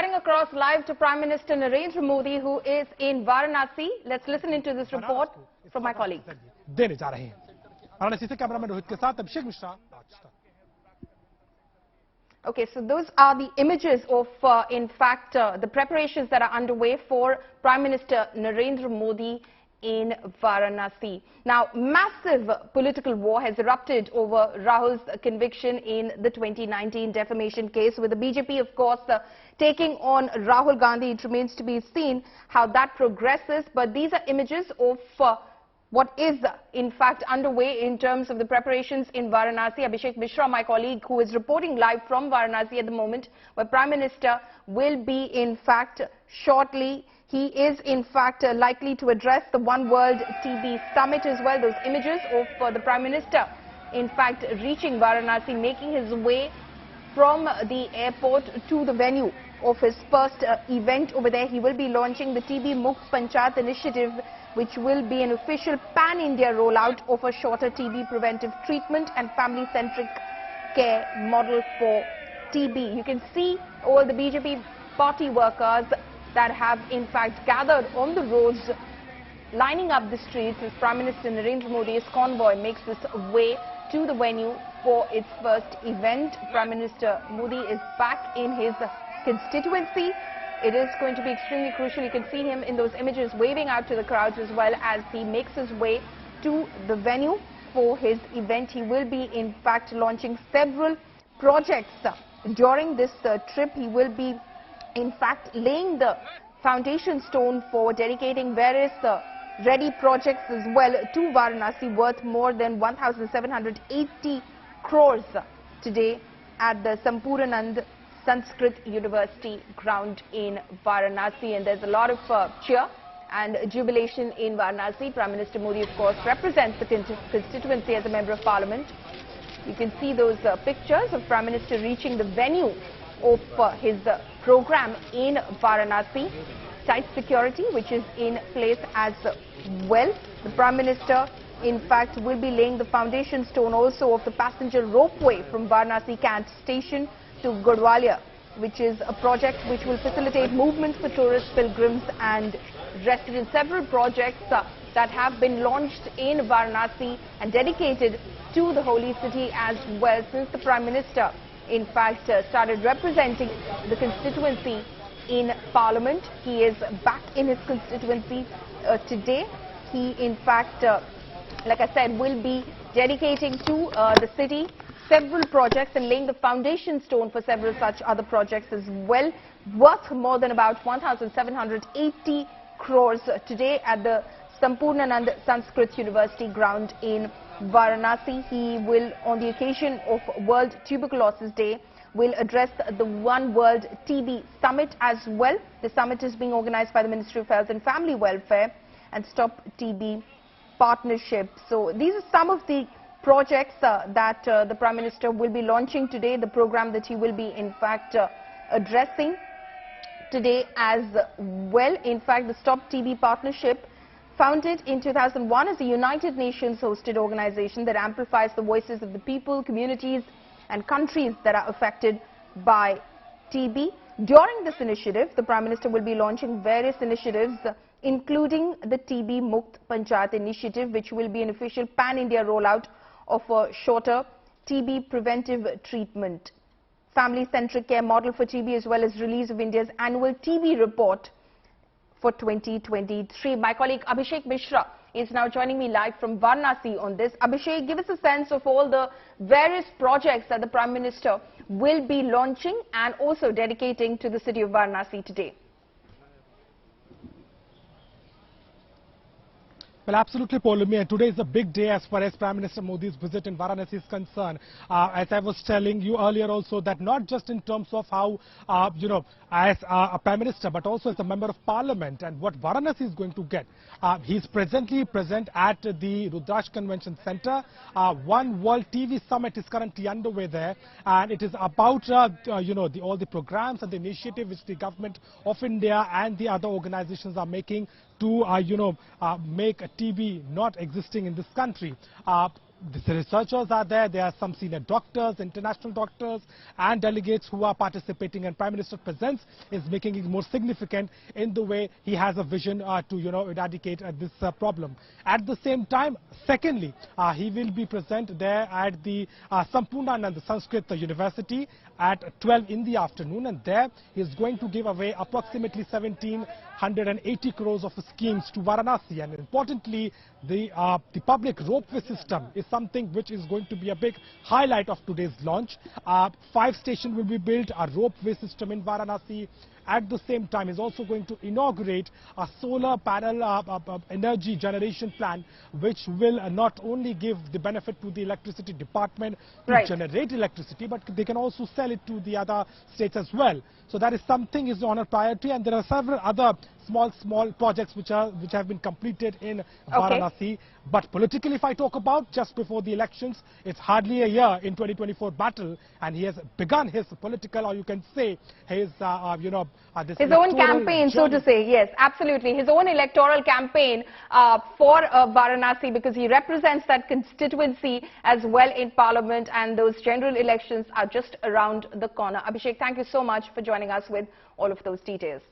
cutting across live to Prime Minister Narendra Modi, who is in Varanasi. Let's listen into this report from my colleague. देने जा रहे हैं। वाराणसी से cameraman Rohit के साथ Abhishek Mishra. Okay, so those are the images of, in fact, the preparations that are underway for Prime Minister Narendra Modi in Varanasi. Now, massive political war has erupted over Rahul's conviction in the 2019 defamation case, with the BJP, of course, taking on Rahul Gandhi. It remains to be seen how that progresses, but these are images of what is, in fact, underway in terms of the preparations in Varanasi. Abhishek Mishra, my colleague, who is reporting live from Varanasi at the moment, where Prime Minister will be, in fact, shortly. He is, in fact, likely to address the One World TB Summit as well. Those images of the Prime Minister, in fact, reaching Varanasi, making his way from the airport to the venue of his first event over there. He will be launching the TB Mukt Panchayat initiative, which will be an official pan-India rollout of a shorter TB preventive treatment and family-centric care model for TB. You can see all the BJP party workers that have in fact gathered on the roads, lining up the streets as Prime Minister Narendra Modi's convoy makes its way to the venue for its first event. Prime Minister Modi is back in his constituency. It is going to be extremely crucial. You can see him in those images waving out to the crowds as well as he makes his way to the venue for his event. He will be in fact launching several projects during this trip. He will be in fact laying the foundation stone for dedicating various ready projects as well to Varanasi, worth more than 1,780 crores today at the Sampurnanand Sanskrit University ground in Varanasi. And there's a lot of cheer and jubilation in Varanasi. Prime Minister Modi, of course, represents the constituency as a member of parliament. You can see those pictures of Prime Minister reaching the venue of his program in Varanasi. Tight security which is in place as well. The Prime Minister in fact will be laying the foundation stone also of the passenger ropeway from Varanasi Cant station to Gurdwaliya, which is a project which will facilitate movement for tourists, pilgrims and residents. Several projects that have been launched in Varanasi and dedicated to the holy city as well since the Prime Minister in fact started representing the constituency in Parliament. He is back in his constituency today. He in fact, like I said, will be dedicating to the city several projects and laying the foundation stone for several such other projects as well, worth more than about 1,780 crores today at the Sampurnanand Sanskrit University ground in Varanasi. He will, on the occasion of World Tuberculosis Day, will address the One World TB Summit as well. The summit is being organized by the Ministry of Health and Family Welfare and Stop TB Partnership. So these are some of the projects that the Prime Minister will be launching today, the program that he will be in fact addressing today as well. In fact, the Stop TB Partnership, founded in 2001 as a United Nations hosted organization that amplifies the voices of the people, communities and countries that are affected by TB. During this initiative, the Prime Minister will be launching various initiatives, including the TB Mukt Panchayat initiative, which will be an official pan-India rollout of a shorter TB preventive treatment, family-centric care model for TB, as well as release of India's annual TB report for 2023. My colleague Abhishek Mishra is now joining me live from Varanasi on this. Abhishek, give us a sense of all the various projects that the Prime Minister will be launching and also dedicating to the city of Varanasi today. Well, absolutely, Paulumi. Today is a big day as far as Prime Minister Modi's visit in Varanasi is concerned. As I was telling you earlier also, that not just in terms of how, as a Prime Minister, but also as a Member of Parliament and what Varanasi is going to get. He's presently present at the Rudraksh Convention Center. One World TV Summit is currently underway there, and it is about, all the programs and the initiative which the government of India and the other organizations are making to, make TB not existing in this country. the researchers are there. There are some senior doctors, international doctors, and delegates who are participating. And Prime Minister's presence is making it more significant in the way he has a vision to, eradicate this problem. At the same time, secondly, he will be present there at the Sampurnanand Sanskrit University at 12 in the afternoon, and there he is going to give away approximately 1,780 crores of schemes to Varanasi. And importantly, the public ropeway system is something which is going to be a big highlight of today's launch. 5 stations will be built, a ropeway system in Varanasi. At the same time, is also going to inaugurate a solar panel energy generation plant, which will not only give the benefit to the electricity department to generate electricity, but they can also sell it to the other states as well. So that is something is on a priority, and there are several other small projects which have been completed in Varanasi. But politically, if I talk about, just before the elections, it's hardly a year in 2024 battle, and he has begun his political, or you can say his his own campaign, so to say. Yes, absolutely, his own electoral campaign for Varanasi, because he represents that constituency as well in Parliament, and those general elections are just around the corner. Abhishek, thank you so much for joining us with all of those details.